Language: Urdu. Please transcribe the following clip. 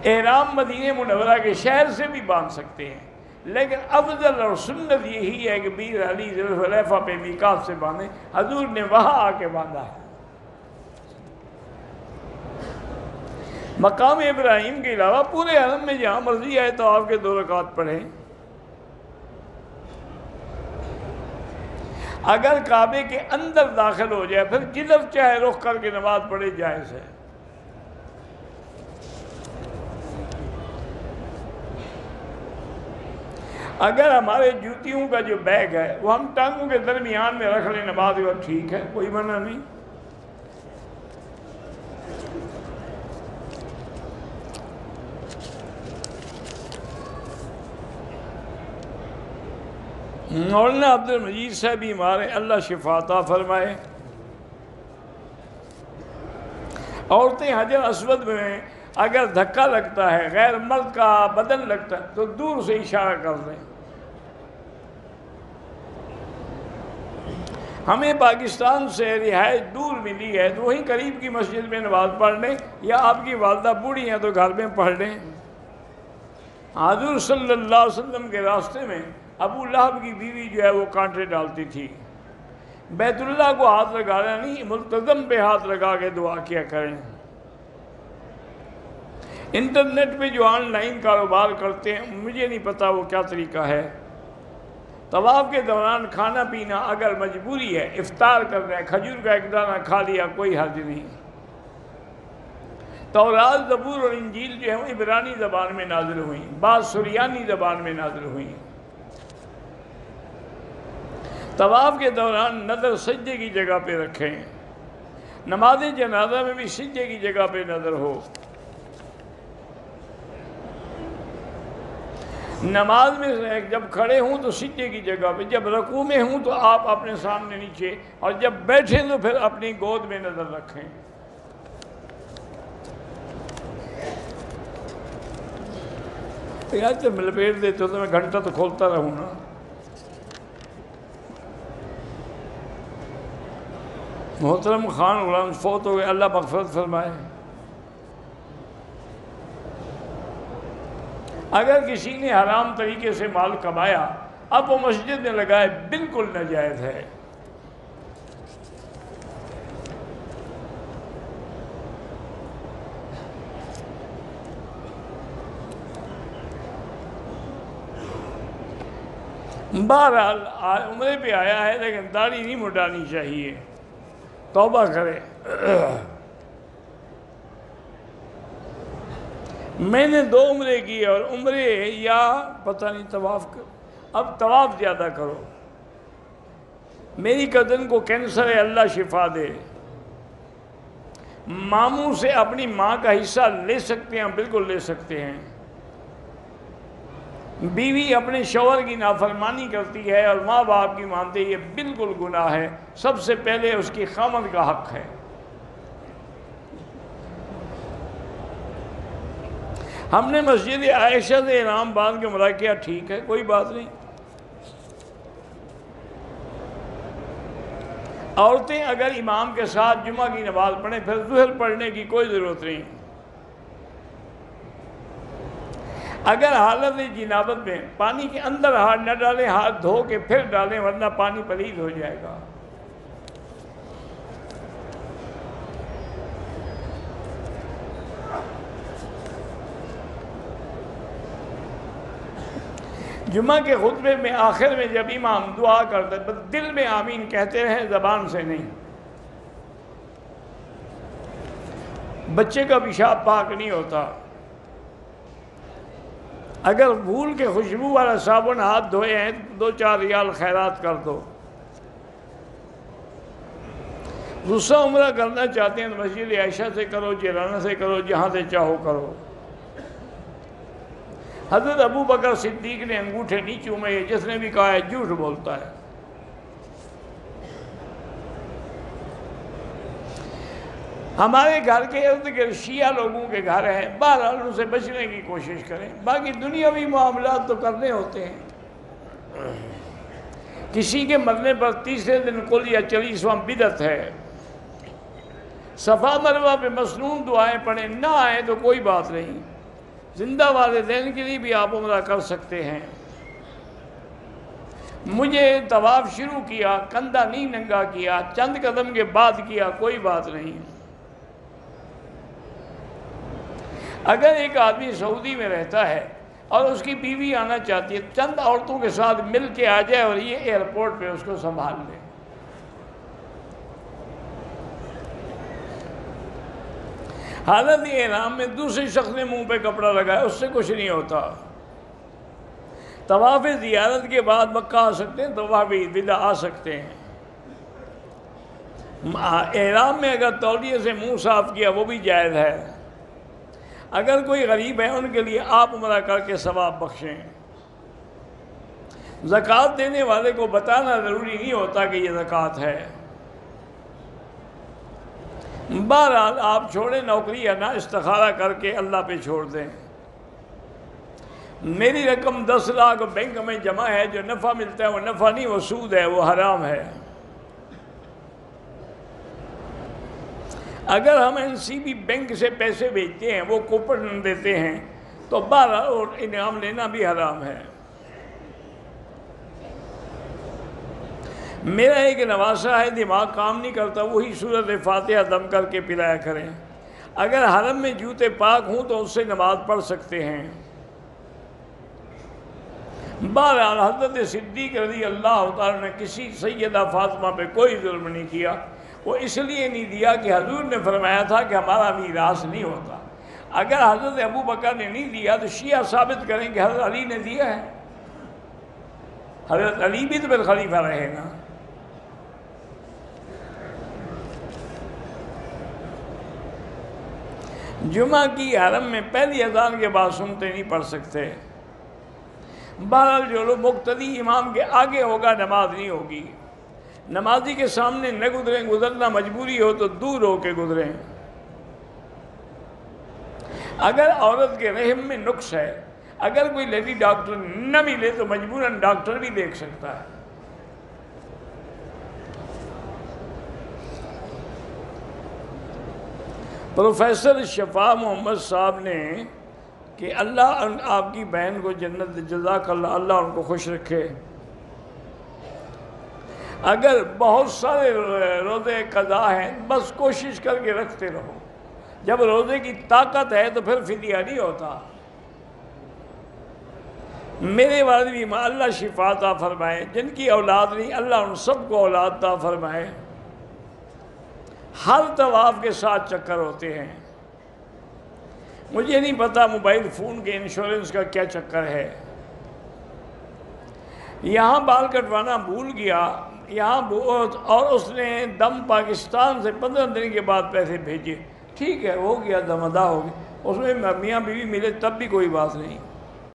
احرام مدینہ منورہ کے شہر سے بھی باندھ سکتے ہیں، لیکن افضل اور سنت یہی ہے کہ بیر علی ذی الحلیفہ پہ میقات سے باندھیں۔ حضور نے وہاں آ کے باندھا ہے۔ مقام ابراہیم کے علاوہ پورے حرم میں جہاں مرضی آئے تو آپ کے 2 رکعت پڑھیں۔ اگر کعبے کے اندر داخل ہو جائے پھر جدھر چاہے رخ کر کے نماز پڑھے، جائز ہے۔ اگر ہمارے جوتیوں کا جو بیگ ہے وہ ہم ٹانگوں کے درمیان میں رکھ لیں نماز کے وقت، ٹھیک ہے، کوئی منع نہیں۔ مولانا عبد المجید صاحب ہمارے اللہ شفا عطا فرمائے، عورتیں حجر اسود میں اگر دھکا لگتا ہے، غیر مرد کا بدن لگتا ہے، تو دور سے اشارہ کر دیں۔ ہمیں پاکستان سے رہائش دور ملی ہے تو وہیں قریب کی مسجد میں نماز پڑھ لیں، یا آپ کی والدہ بوڑھی ہیں تو گھر میں پڑھ لیں۔ حضور صلی اللہ علیہ وسلم کے راستے میں ابو لہب کی بیوی جو ہے وہ کانٹے ڈالتی تھی۔ بیت اللہ کو ہاتھ لگانا نہیں، ملتزم پہ ہاتھ لگا کے دعا کیا کریں۔ انٹرنیٹ پہ جو آن لائن کاروبار کرتے ہیں، مجھے نہیں پتا وہ کیا طریقہ ہے۔ طواف کے دوران کھانا پینا اگر مجبوری ہے، افطار کر رہے ہیں، کھجور کا ایک دانہ کھا لیا، کوئی حرج نہیں۔ تورات، زبور اور انجیل جو ہے وہ عبرانی زبان میں نازل ہوئیں، بعض سریانی زبان میں نازل ہوئیں۔ طواف کے دوران نظر سجدے کی جگہ پہ رکھیں۔ نماز جنازہ میں بھی سجدے کی جگہ پہ نظر ہو۔ نماز میں جب کھڑے ہوں تو سجدے کی جگہ پہ، جب رکوع میں ہوں تو آپ اپنے سامنے نیچے، اور جب بیٹھیں تو پھر اپنی گود میں نظر رکھیں۔ یار جب لپیٹ دیتے ہو تو میں گھنٹہ تو کھولتا رہوں نا۔ محترم خان غلام فوت ہو گئے، اللہ مغفرت فرمائے۔ اگر کسی نے حرام طریقے سے مال کمایا اب وہ مسجد میں لگائے، بالکل ناجائز ہے۔ بہرحال عمرے پہ آیا ہے لیکن داڑھی نہیں مڈانی چاہیے، توبہ کرے۔ میں نے 2 عمرے کیے اور عمرے یا پتہ نہیں طواف اب طواف زیادہ کرو۔ میری کزن کو کینسر ہے، اللہ شفا دے۔ ماموں سے اپنی ماں کا حصہ لے سکتے ہیں؟ بالکل لے سکتے ہیں۔ بیوی اپنے شوہر کی نافرمانی کرتی ہے اور ماں باپ کی مانتے، یہ بالکل گناہ ہے۔ سب سے پہلے اس کی خاوند کا حق ہے۔ ہم نے مسجد عائشہ سے احرام باندھ کے عمرہ کیا، ٹھیک ہے، کوئی بات نہیں۔ عورتیں اگر امام کے ساتھ جمعہ کی نماز پڑھیں پھر ظہر پڑھنے کی کوئی ضرورت نہیں۔ اگر حالت جنابت میں پانی کے اندر ہاتھ نہ ڈالیں، ہاتھ دھو کے پھر ڈالیں، ورنہ پانی پلید ہو جائے گا۔ جمعہ کے خطبے میں آخر میں جب امام دعا کرتے بس دل میں آمین کہتے رہیں، زبان سے نہیں۔ بچے کا پیشاب پاک نہیں ہوتا۔ اگر بھول کے خوشبو والا صابن ہاتھ دھوئے ہیں 2-4 ریال خیرات کر دو۔ غصہ عمرہ کرنا چاہتے ہیں تو مسجد عائشہ سے کرو، جیرانہ سے کرو، جہاں سے چاہو کرو۔ حضرت ابو بکر صدیق نے انگوٹھے نہیں چومے، جس نے بھی کہا ہے جھوٹ بولتا ہے۔ ہمارے گھر کے ارد گرد شیعہ لوگوں کے گھر ہیں، بہرحال ان سے بچنے کی کوشش کریں۔ باقی دنیاوی معاملات تو کرنے ہوتے ہیں۔ کسی کے مرنے پر 30 دن کل یا 40واں بدعت ہے۔ صفا مروہ پہ مسنون دعائیں پڑھیں، نہ آئیں تو کوئی بات نہیں۔ زندہ والدین کے لیے بھی آپ عمرہ کر سکتے ہیں۔ مجھے طواف شروع کیا، کندھا نہیں ننگا کیا، چند قدم کے بعد کیا، کوئی بات نہیں۔ اگر ایک آدمی سعودی میں رہتا ہے اور اس کی بیوی آنا چاہتی ہے، چند عورتوں کے ساتھ مل کے آ جائے اور یہ ایئرپورٹ پہ اس کو سنبھال لے۔ حالت احرام میں دوسرے شخص نے منہ پہ کپڑا لگایا، اس سے کچھ نہیں ہوتا۔ طواف زیارت کے بعد مکہ آ سکتے ہیں، طواف وداع آ سکتے ہیں۔ احرام میں اگر تولیے سے منہ صاف کیا وہ بھی جائز ہے۔ اگر کوئی غریب ہے ان کے لیے آپ عمرہ کر کے ثواب بخشیں۔ زکوٰۃ دینے والے کو بتانا ضروری نہیں ہوتا کہ یہ زکوٰۃ ہے۔ بہرحال آپ چھوڑیں نوکری یا نہ، استخارہ کر کے اللہ پہ چھوڑ دیں۔ میری رقم 10 لاکھ بینک میں جمع ہے، جو نفع ملتا ہے وہ نفع نہیں، وہ سود ہے، وہ حرام ہے۔ اگر ہم NCB بینک سے پیسے بھیجتے ہیں، وہ کوپن دیتے ہیں، تو بہرحال انعام لینا بھی حرام ہے۔ میرا ایک نواسا ہے، دماغ کام نہیں کرتا، وہی سورۃ فاتحہ دم کر کے پلایا کریں۔ اگر حرم میں جوتے پاک ہوں تو اس سے نماز پڑھ سکتے ہیں۔ بہرحال حضرت صدیق رضی اللہ تعالیٰ نے کسی سیدہ فاطمہ پہ کوئی ظلم نہیں کیا۔ وہ اس لیے نہیں دیا کہ حضور نے فرمایا تھا کہ ہمارا میراث نہیں ہوتا۔ اگر حضرت ابو بکر نے نہیں دیا تو شیعہ ثابت کریں کہ حضرت علی نے دیا ہے۔ حضرت علی بھی تو پھر خلیفہ رہے نا۔ جمعہ کی حرم میں پہلی اذان کے بعد سنتے نہیں پڑھ سکتے۔ بہرحال جو لوگ مقتدی امام کے آگے ہوگا نماز نہیں ہوگی۔ نمازی کے سامنے نہ گزریں، گزرنا مجبوری ہو تو دور ہو کے گزریں۔ اگر عورت کے رحم میں نقص ہے، اگر کوئی لیڈی ڈاکٹر نہ ملے تو مجبوراً ڈاکٹر بھی دیکھ سکتا ہے۔ پروفیسر شفا محمد صاحب نے کہ اللہ آپ کی بہن کو جنت جزاک اللہ، اللہ ان کو خوش رکھے۔ اگر بہت سارے روزے قضا ہیں، بس کوشش کر کے رکھتے رہو۔ جب روزے کی طاقت ہے تو پھر فدیہ نہیں ہوتا۔ میرے والد بھی اللہ شفا عطا فرمائے، جن کی اولاد نہیں اللہ ان سب کو اولاد عطا فرمائے۔ ہر طواف کے ساتھ چکر ہوتے ہیں۔ مجھے نہیں پتا موبائل فون کے انشورنس کا کیا چکر ہے۔ یہاں بال کٹوانا بھول گیا، یہاں اور اس نے دم پاکستان سے 15 دن کے بعد پیسے بھیجے، ٹھیک ہے ہو گیا، دم ادا ہو گیا، اس میں میاں بیوی ملے تب بھی کوئی بات نہیں۔